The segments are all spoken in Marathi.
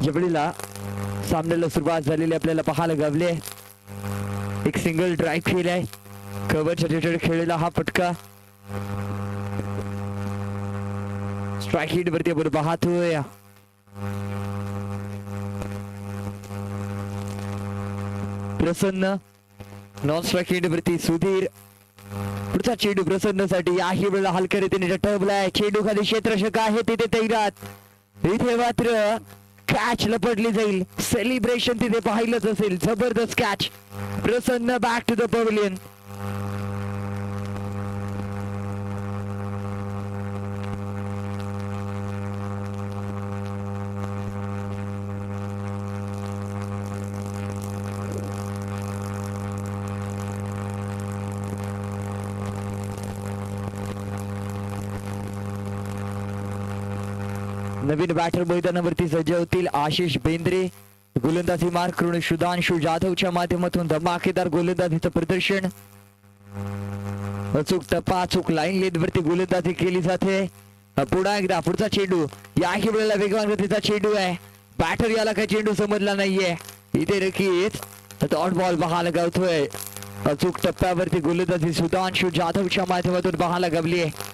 यावेळेला सामन्याला सुरुवात झालेली आपल्याला पाहायला गावले. एक सिंगल ड्राईव्ह केलाय. कव्हरच्या ठिकाणी खेळलेला हा फटका. स्ट्राईक हिट वरती आपण पाहतोय. प्रसन्न नॉन स्ट्राईक हिट वरती सुधीर. पुढचा चेंडू प्रसन्नसाठी. याही वेळेला हलक्या रीतीने झटकलाय. चेंडू खाली क्षेत्ररक्षक आहे तिथे तैनात. इथे मात्र कॅच लपडली जाईल. सेलिब्रेशन तिथे पाहिलंच असेल. जबरदस्त catch. Prasanna back to the pavilion. नवीन बॅटर मैदानावरती सज्ज होतील. आशिष बेंद्रे गोलंदाजी मार्क करून सुधांशु जाधवच्या माध्यमातून धमाकेदार गोलंदाजीचं प्रदर्शन. अचूक तपाचूक लाईन लेट वरती गोलंदाजी केली जाते. पुन्हा एकदा पुढचा चेंडू. याही वेळेला वेगवान गतीचा चेंडू आहे. बॅटर याला काही चेंडू समजला नाहीये. इथे नक्कीच डॉट बॉल पाहायला गावतोय. अचूक टप्प्यावरती गोलंदाजी सुधांशु जाधवच्या माध्यमातून पाहायला गावली आहे.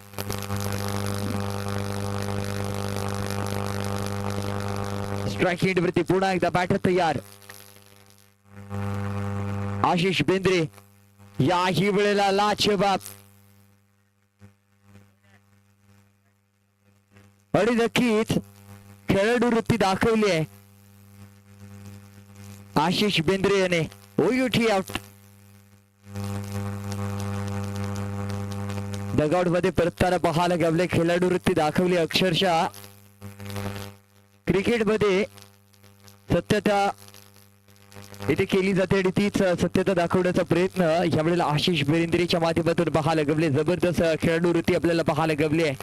स्ट्राईक हिट वरती पुन्हा एकदा बॅटर तयार. आशिष बेंद्रे याही वेळेला लाजवाब. आणि नक्कीच खेळाडू वृत्ती दाखवली आहे आशिष बेंद्रे याने. OUT out. डगआउट मध्ये परतताना पाहायला गावले. खेळाडू वृत्ती दाखवली अक्षरशः. क्रिकेट मध्ये सत्यता इथे केली जाते आणि तीच सत्यता दाखवण्याचा प्रयत्न यावेळेला आशिष बेंद्रेच्या माध्यमातून पाहायला गवले. जबरदस्त खेळाडू वृत्ती आपल्याला पाहायला गवली आहे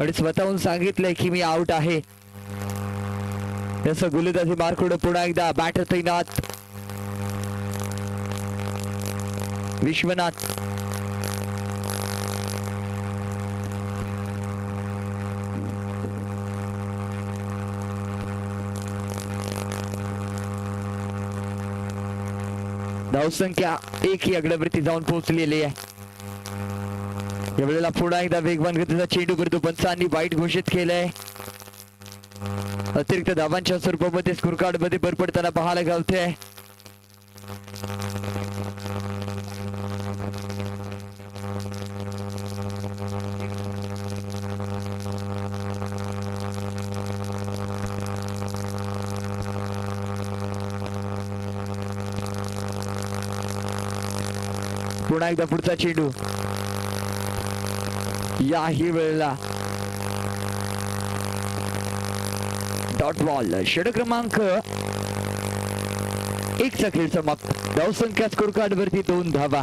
आणि स्वतःहून सांगितलंय की मी आउट आहे. जसं गोलंदाजी मार्क करून पुन्हा एकदा बॅटर तैनात. विश्वनाथ. धावसंख्या 1 या आकड्यावरती जाऊन पोहोचलेली आहे. यावेळेला पुन्हा एकदा वेगवान गतीचा चेंडू करतो. पंचांनी वाईट घोषित केलंय. अतिरिक्त धावांच्या स्वरूपामध्ये स्कोर कार्ड मध्ये भर पडताना पाहायला गावते. पुन्हा एकदा पुढचा चेंडू. याही वेळेला डॉट बॉल. षटक क्रमांक 1 चा खेळ समाप्त. धावसंख्या स्कोर कार्ड वरती 2 धावा.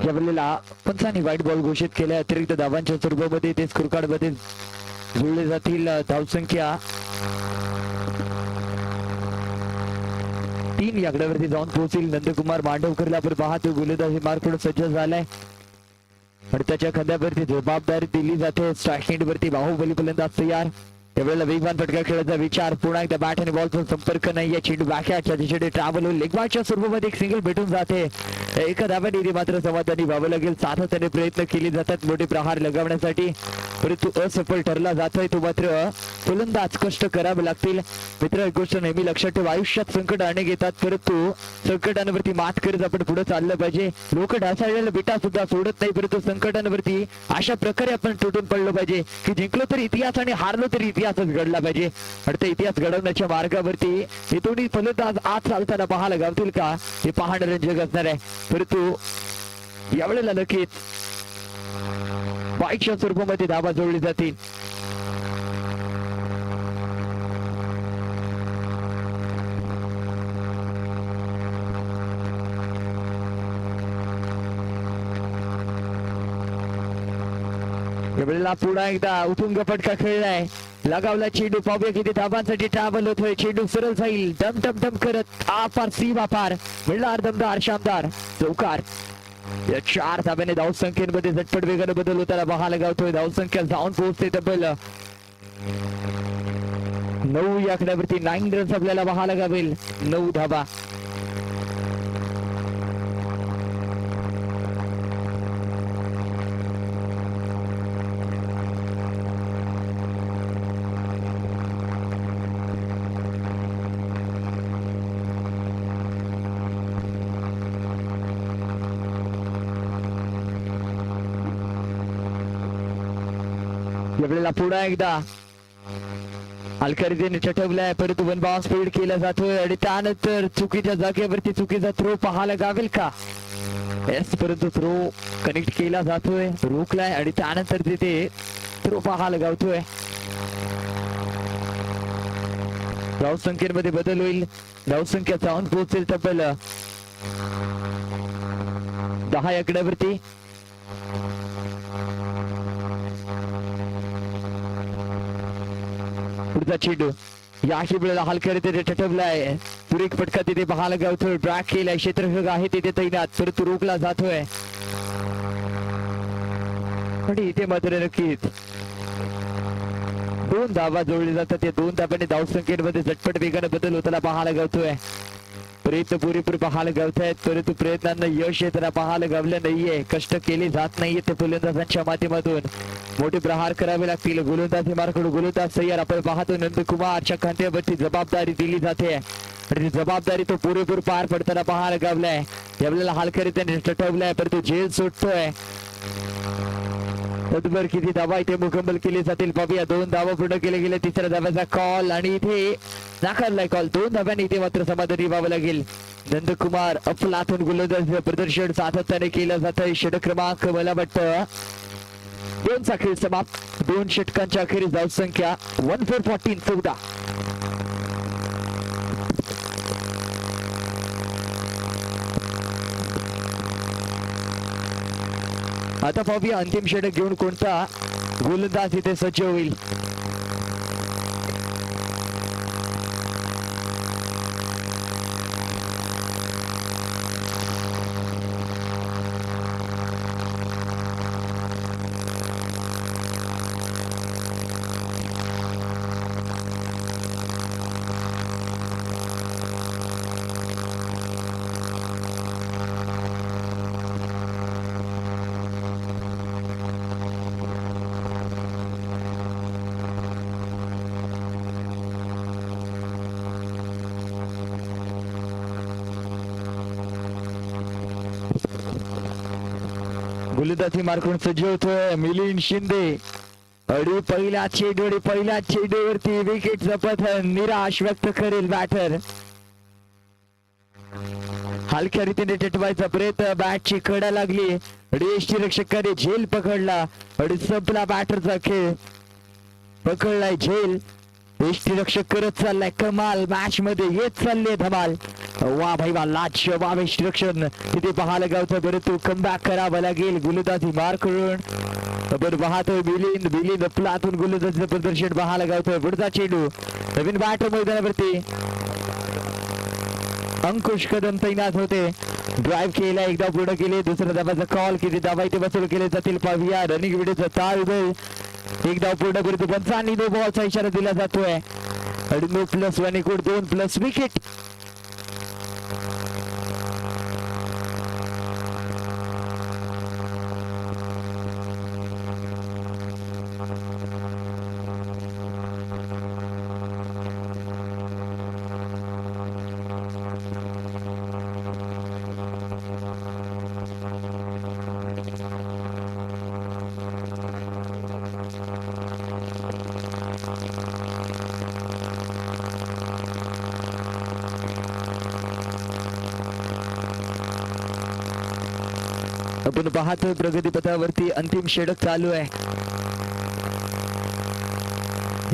यावेळेला पंचांनी व्हाईट बॉल घोषित केल्या. अतिरिक्त धावांच्या स्वरूपामध्ये ते स्कोर कार्ड मध्ये जुळले जातील. धावसंख्या 3 या आकड्यावरती जाऊन पोहोचेल. नंदकुमार मांडवकरला आपण पाहतो गोलंदाजी मार्क करून सज्ज झालाय आणि त्याच्या खांद्यावरती जबाबदारी दिली जाते. स्ट्राईक वरती बाहुबली फलंदाज तयार. त्यावेळेला वेगवान फटका खेळायचा विचार. पुन्हा एकदा बॅट आणि बॉलचा संपर्क नाहीये. चेंडू बॅकहॅटच्या दिशेने ट्रॅव्हल होईल. लेगबाच्या स्वरूपामध्ये एक सिंगल भेटून जाते. एका धाव्याने मात्र समाधानी व्हावं लागेल. सातत्याने प्रयत्न केले जातात मोठे प्रहार लगावण्यासाठी. परंतु असफल ठरला जातोय तो मात्र फलंदाज कष्ट करावे लागतील. मित्र एक गोष्ट नेहमी लक्षात ठेवा, आयुष्यात संकट अनेक येतात परंतु संकटांवरती मात करत आपण पुढे चाललं पाहिजे. लोक ढासळलेला बिटा सुद्धा सोडत नाही परंतु संकटांवरती अशा प्रकारे आपण तुटून पडलो पाहिजे की जिंकलो तरी इतिहास आणि हारलो तरी इतिहासच घडला पाहिजे. आणि ते इतिहास घडवण्याच्या मार्गावरती हे दोन्ही फलंदाज आज चालताना पाहायला गावतील का हे पाहणं रंजक असणार आहे. परंतु यावेळेला नक्कीच बाईकच्या स्वरूपामध्ये धावा जोडली जातील. यावेळेला पुन्हा एकदा उठून फटका खेळलाय, लगावला चेंडू. पाहूया किती धाबांसाठी ट्रॅव्हल होतोय. चेंडू सरळ जाईल डम डम डम करत आपार सीमा पार. मिळणार दमदार शानदार चौकार. या 4 धाब्याने धावसंख्येमध्ये झटपट वेगाने बदल होताना पाहायला गावतोय. धावसंख्या जाऊन पोहोचते तब्बल 9 या आकड्यावरती. 9 रन्स आपल्याला पाहायला गावेल. 9 धाबा. यावेळेला पुन्हा एकदा अलकरीने चटवलाय परंतु वन बाउंस स्पीड केला जातोय आणि त्यानंतर चुकीच्या जागेवरती चुकीचा थ्रो पाहायला गावेल का. येस, परंतु थ्रो कनेक्ट केला जातोय, रोखलाय आणि त्यानंतर तिथे थ्रो पाहायला गावतोय. धावसंख्येमध्ये बदल होईल. धावसंख्या जाऊन पोहोचेल तब्बल 10 आकड्यावरती. पुढचा चेंडू याही वेळेला हलक्या तिथे टटवलाय. पुरेक फटका तिथे पाहायला गावतोय. ट्रॅक केलाय, क्षेत्ररक्षक आहे तिथे तैनात परंतु रोखला जातोय. आणि इथे मात्र नक्कीच 2 धावा जोडले जातात. या 2 धाब्याने धावसंख्येमध्ये झटपट वेगाने बदल होताना पाहायला गावतोय. प्रयत्न पुरेपूर पाहायला गावत आहेत परंतु प्रयत्नांना यश येताना पाहायला गावलं नाहीये. कष्ट केले जात नाहीये ते फलंदाजांच्या माध्यमातून. मोठे प्रहार करावे लागतील. गोलंदाजी मार्कडून गोलंदाज तयार. आपण पाहतो नंदकुमारच्या खांद्यावरती जबाबदारी दिली जाते आणि ती जबाबदारी तो पुरेपूर पार पडताना पाहायला गावलाय. यावेळेला हालकरी त्याने टटवलाय परंतु झेल सुटतोय. तत्पर किती धावा इथे मुकम्मल केली जातील पाहूया. 2 धावा पूर्ण केले गेले. 3ऱ्या धाव्याचा कॉल आणि इथे नाकारलाय कॉल. 2 धाव्याने इथे मात्र समाधानी व्हावं लागेल. नंदकुमार अफलातून गोलंदाज प्रदर्शन सातत्याने केलं जात आहे. षटक क्रमांक मला वाटतं 2 चा खेळ समाप्त. 2 षटकांच्या अखेरीस धावसंख्या 1414. आता पाहूया अंतिम षटक घेऊन कोणता गोलंदाज इथे सज्ज होईल. गोलंदाजी मार्कून सज्ज होतोय मिलिंद शिंदे. अडी पहिल्या चेंडूवरती विकेटचं पतन निराश व्यक्त करेल बॅटर. हलक्या रीतीने टिटवायचा प्रयत्न. बॅटची कडा लागली. यष्टीरक्षकाने झेल पकडला आणि संपला बॅटरचा खेळ. पकडलाय झेल. यष्टीरक्षक करत चाललाय कमाल. मॅच मध्ये येत चालले धमाल. वा भाई वा, लाजवाब यष्टीरक्षण तिथे पाहायला गावतं परंतु कमबॅक करावं लागेल. गोलंदाजी मार करून बरं पाहतोय मिलिंद आपलातून गोलंदाजीचं प्रदर्शन पाहायला गावतोय. पुढचा चेंडू नवीन बॅटर मैदानावरती. अंकुश कदम तैनात होते. ड्राईव्ह केला, एकदा पूर्ण केले. दुसऱ्या धावाचा कॉल. किती धावा इथे वसूल केले जातील पाहूया. रनिंग व्हिडिओचा ताळ उभे. एक धाव पूर्ण करतो. 95 नो बॉलचा इशारा दिला जातोय आणि नो प्लस 1 एकूण 2 प्लस विकेट. आपण पाहतोय प्रगती पथावरती अंतिम षटक चालू आहे.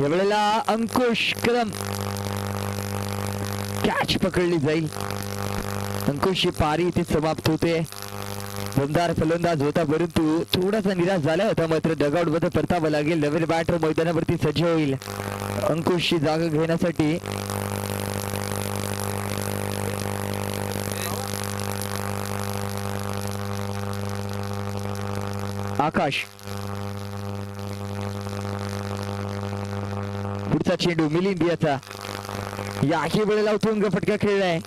यावेळेला अंकुश कदम कॅच पकडली जाईल. अंकुशची पारी इथे समाप्त होते. दमदार फलंदाज होता परंतु थोडासा निराश झाला होता. मात्र डगआउट मध्ये परतावं लागेल. नवीन बॅटर मैदानावरती सज्ज होईल अंकुशची जागा घेण्यासाठी. आकाश पुढचा चेंडू मिलिंद याचा. याही वेळेला उतरून फटका खेळलाय.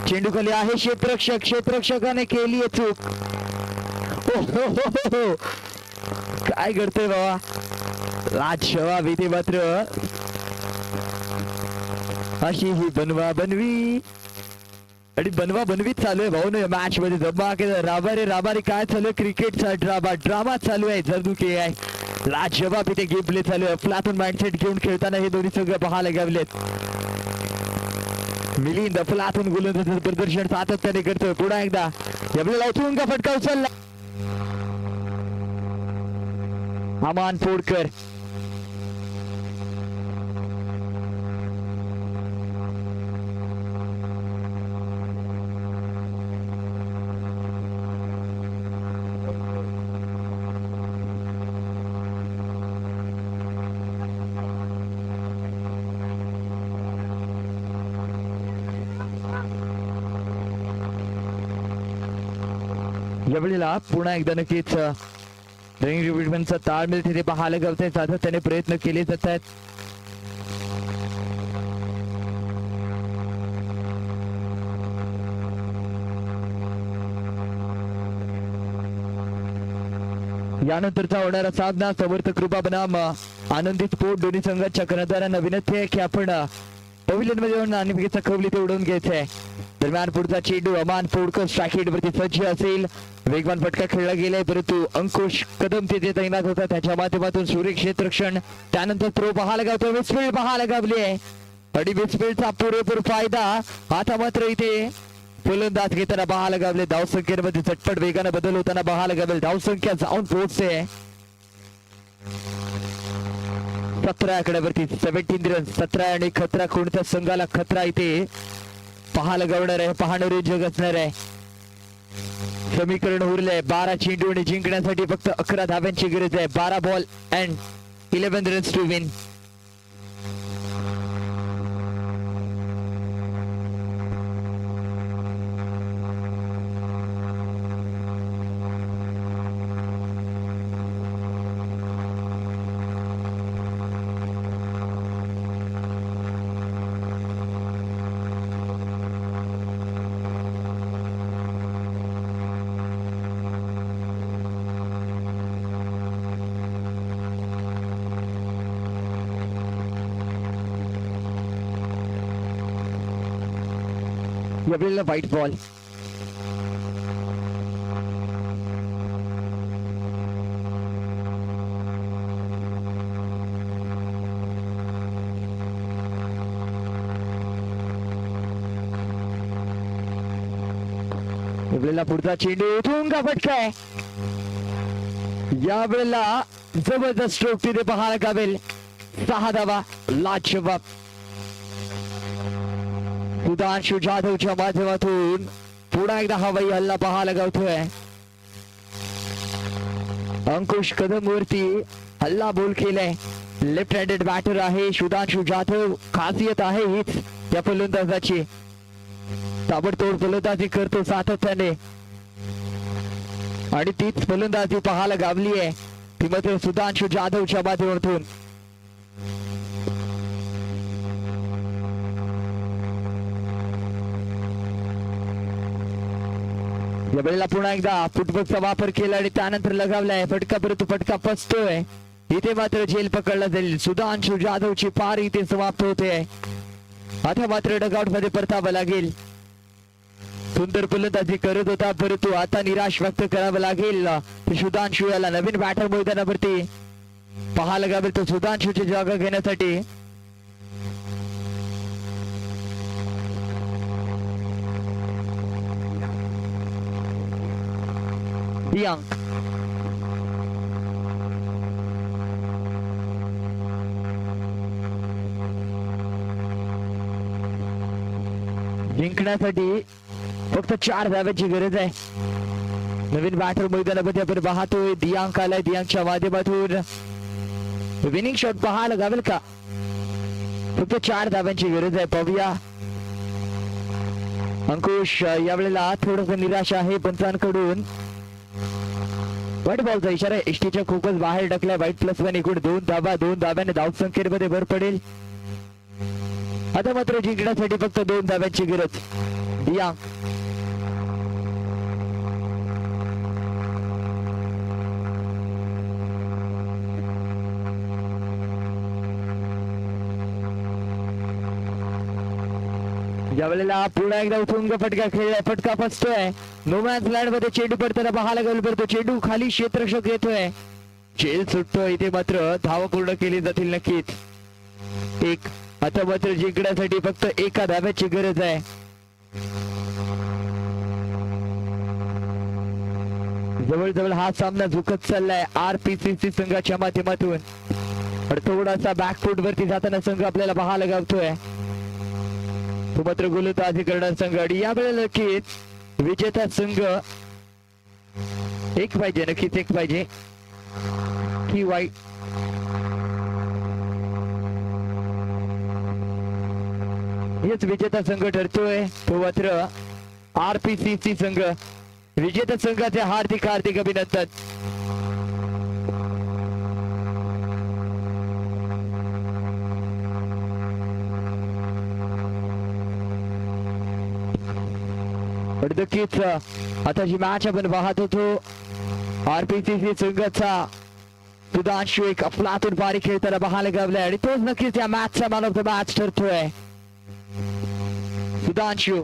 चेंडू खाली आहे क्षेत्ररक्षक. क्षेत्ररक्षकाने केली चूक. काय करतोय बाबा लाजवाब इथे. मात्र अशी ही बनवा बनवी आणि बनवा बनवीत चालू आहे भाऊ. ना मॅच मध्ये धमाकेदार राबारे राबारे काय चालू आहे. क्रिकेटचा ड्रामा चालू आहे. जणू आहे लाजवाब इथे गेम प्ले चालू आहे. अफलातून माइंडसेट घेऊन खेळताना हे दोन्ही सगळं पाहायला गावलेत. मिलिंद अफलातून गोलंदाजाचं प्रदर्शन सातत्याने करतोय. पुन्हा एकदा यावेळेला उतरून फटका उचलला. अमान फोडकर यावेळेला पुन्हा एकदा नक्कीच रनिंग रिपीटमेंटचा ताळमेळ तिथे पाहायला गावतंय. सातत्याने प्रयत्न केले जात आहेत. यानंतरचा होणारा सामना समर्थ कृपा बनाम आनंदित स्पोर्ट दोन्ही संघाच्या कर्णधारांना विनंती आहे की आपण पविलियन मध्ये येऊन नाणेफेकीचा खवली ते उडवून घ्यायचंय. दरम्यान पुढचा चेंडू अमान फोडकर स्ट्राईक वरती सज्ज असेल. वेगवान फटका खेळला गेलाय परंतु अंकुश कदम तिथे तैनात होता. त्याच्या माध्यमातून सूर्य क्षेत्ररक्षण. त्यानंतर थ्रो पाहायला गावतो. विस्फील्ड पाहायला गावली आहे आणि विस्फील्डचा पुरेपूर फायदा आता मात्र इथे फलंदाज घेताना पाहायला गावले. धावसंख्येमध्ये झटपट वेगाने बदल होताना पाहायला गावेल. धावसंख्या जाऊन पोहोचते 17 आकड्यावरती. 17 रन. 17 आणि खतरा कोणत्या संघाला खतरा इथे पाहायला गावणार आहे. पाहणारे जग असणार आहे. समीकरण उरलंय 12 चेंडू आणि जिंकण्यासाठी फक्त 11 धाव्यांची गरज आहे. 12 ball and 11 runs to win. यावेळेला व्हाईट बॉल. यावेळेला पुढचा चेंडू उठून का फटकाय. यावेळेला जबरदस्त स्ट्रोक तिथे पाहायला गावेल. 6 धावा. लाजवाब. सुधांशु जाधवच्या माध्यमातून पुन्हा एकदा हवाई हल्ला पाहायला गावतोय. अंकुश कदम वरती हल्ला बोल केलाय. लेफ्ट हँडेड बॅटर आहे सुधांशु जाधव. खासियत आहे हीच या फलंदाजाची. ताबडतोड फलंदाजी करतो सातत्याने आणि तीच फलंदाजी पाहायला गावली आहे ती मात्र सुधांशु जाधवच्या माध्यमातून. यावेळेला पुन्हा एकदा फुटबॉलचा वापर केला आणि त्यानंतर लगावलाय फटका. परंतु फटका फसतोय. इथे मात्र झेल पकडला जाईल. सुधांशु जाधवची पार इथे समाप्त होते. आता मात्र डगआउट मध्ये परतावं लागेल. सुंदर फलंदाजी करत होता परंतु आता निराश व्यक्त करावं लागेल. सुधांशु याला नवीन बॅटर मैदानावरती पाहायला गावेल. तो सुधांशुची जागा घेण्यासाठी दियांग. जिंकण्यासाठी फक्त 4 धाव्यांची गरज आहे. नवीन बॅटर मैदानामध्ये आपण पाहतोय. दियांग आलाय. दियांगच्या माध्यमातून विनिंग शॉट पाहायला गावेल का? फक्त 4 धाव्यांची गरज आहे. पाहूया. अंकुश यावेळेला थोडस निराश आहे पंचांकडून. वाईट बॉलचा इशारा. एसटीच्या खूपच बाहेर टाकलाय. वाईट +1 एकूण 2 धावा. 2 धाव्याने धावसंख्येमध्ये भर पडेल. आता मात्र जिंकण्यासाठी फक्त 2 धाव्यांची गरज. दियांग. यावेळेला पुन्हा एकदा उठून फटका खेळलाय. फटका फसतोय. नोमॅन्स लँड मध्ये चेंडू पडताना पाहायला गेलो पडतो. चेंडू खाली क्षेत्ररक्षक येतोय. चेल सुटतोय. इथे मात्र धावा पूर्ण केली जातील नक्कीच. एक. आता मात्र जिंकण्यासाठी फक्त 1 धाव्याची गरज आहे. जवळजवळ हा सामना झुकत चाललाय RPCC संघाच्या माध्यमातून. थोडासा बॅकफूट वरती जाताना संघ आपल्याला पाहायला गावतोय. तो मात्र गोलंदाजी करणार संघ. आणि यावेळेला नक्कीच विजेता संघ एक पाहिजे. नक्कीच एक पाहिजे की वाईट. हेच विजेता संघ ठरतोय. तो मात्र RPCC संघ. विजेता संघाचे हार्दिक हार्दिक अभिनंदन. नक्कीच आता जी मॅच आपण पाहत होतो RPCC संघाचा सुधांशू एक अफलातून पारी खेळताना पाहायला गावलाय. आणि तोच नक्कीच या मॅचचा मॅन ऑफ द मॅच ठरतोय. सुधांशू